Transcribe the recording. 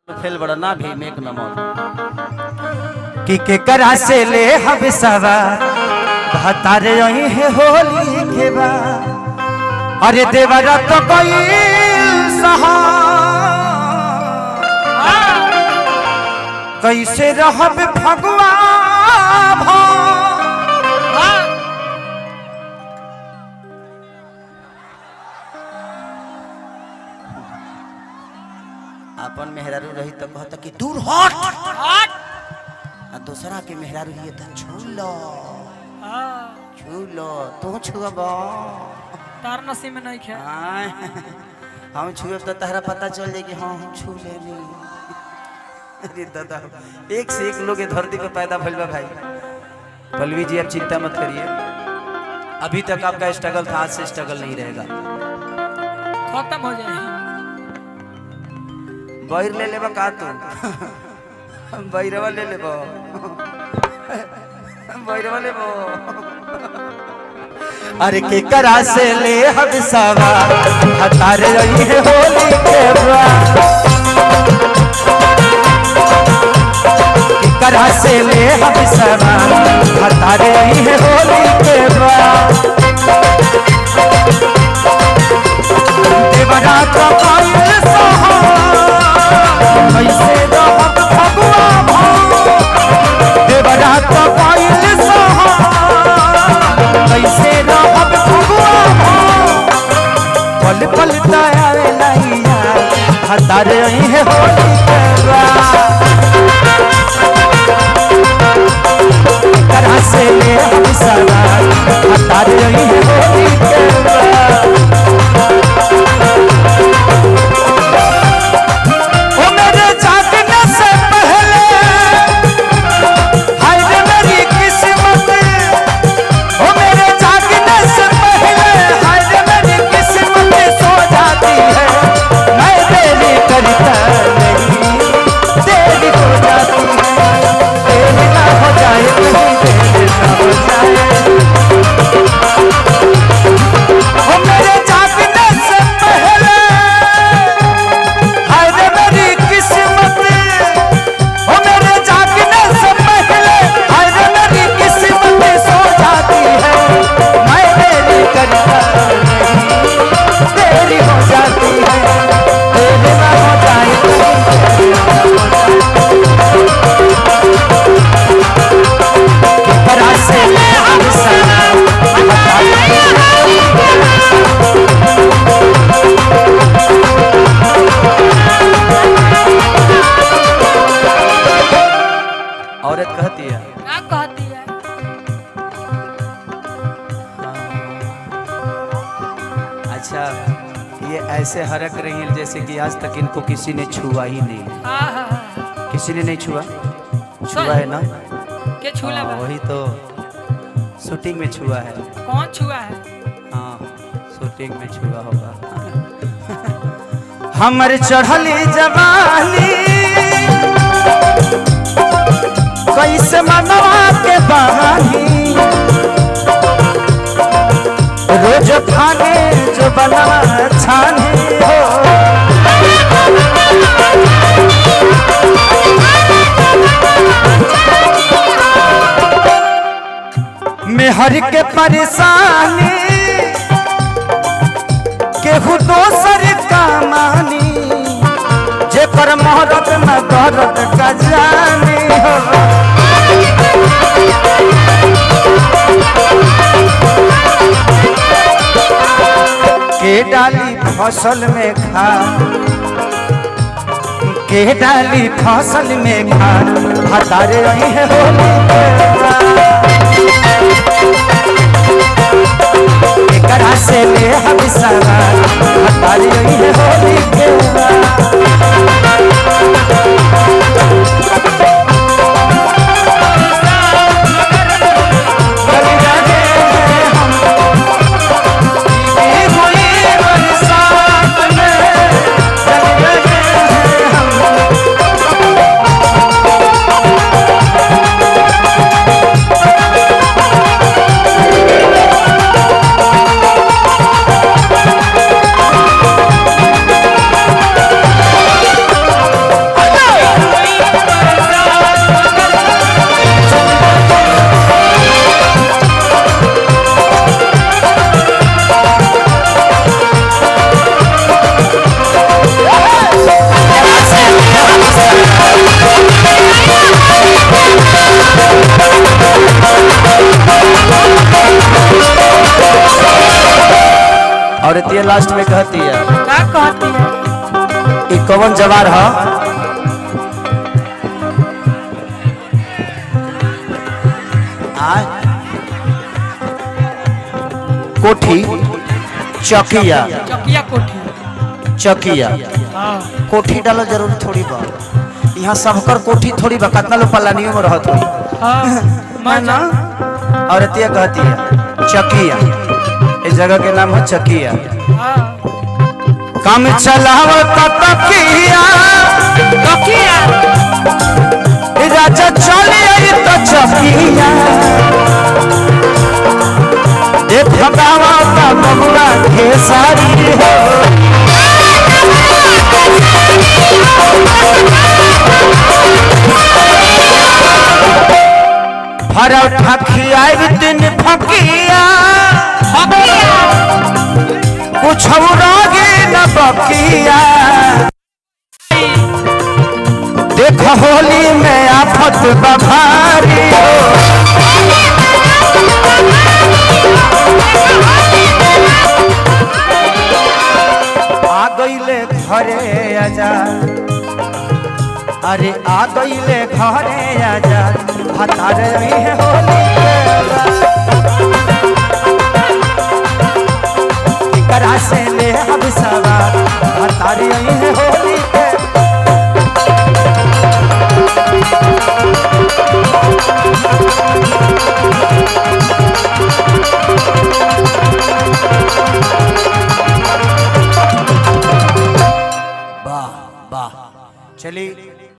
Fail बड़ा ना भी मेक नमन कि केकरा से ले हम सवा भतारे यही है होली के बा। अरे देवरा तो कोई सहा कैसे रहब भगवा भा। अपन मेहरारू रही तो कहता कि दूर हट हट आ दूसरा के मेहरारू ये तो छू लो तू छुबा तार नसीब में नहीं खे। हम छुए तो तहरा पता चल जाए कि हाँ हम छू लेनी। अरे दादा एक से एक लोग धरती पे पैदा भइल बा भाई। पल्लवी जी आप चिंता मत करिए, अभी तक आपका स्ट्रगल था, आज से स्ट्रगल नहीं रहेगा, खत्म हो जाए। बैर ले लेबा का तू बैरवा ले लेबो बैरवा लेबो। अरे केकरा से ले हम सवा भतारे यही है होली के बा। केकरा से ले हम सवा भतारे यही है होली के बा। देवरा तो आइल सहा कैसे रहब भगवा भा। देवरा तो आइल सहा कैसे रहब भगवा भा। पल पल दयावे लैया भतारे यही है होली के बा। केकरा से ले हम सवा भतारे यही है होली के बा। औरत कहती है क्या कहती है? अच्छा ये ऐसे हरक रही है जैसे कि आज तक इनको किसी ने छुआ ही नहीं। किसी ने नहीं छुआ, छुआ है ना? के छूला बा? वही तो शूटिंग में छुआ है। कौन छुआ है? हाँ शूटिंग में छुआ होगा। हमर चढ़ली जवानी कैसे मनवा के बहानी। रोज खाने जो बनवा छाने हो। मेहर के परेशानी केहू दोसर का मानी। जे पर मोहरत न दर्द का जानी हो। के डाली फसल में खा, के डाली फसल में खा भतारे यही है होली के बा। केकरा से ले हम सवा भतारे यही है होली के बा। और ये लास्ट में कहती है का कहती है कि कौन जवार है कोठी चकिया चकिया कोठी चकिया हाँ कोठी डालो जरूरी थोड़ी बा यहाँ सबकर कोठी थोड़ी बा कितना लोग पलानियों में रहत हुई हाँ है ना और ये कहती है चकिया इस जगह के नाम है चकिया हाँ काम चलावता तकिया चकिया राजा चले आई तो चकिया एक भगावता बहुरा खेसारी हो पराठा खियाई दिन फकिया कुछ रोगे न बकिया देख होली में आफत बभारी हो आ गईले घरे आजा अरे आ गईले घरे आजा हतारे है होली करा से ले हम सवार हतारे है होली के वाह वाह चलिए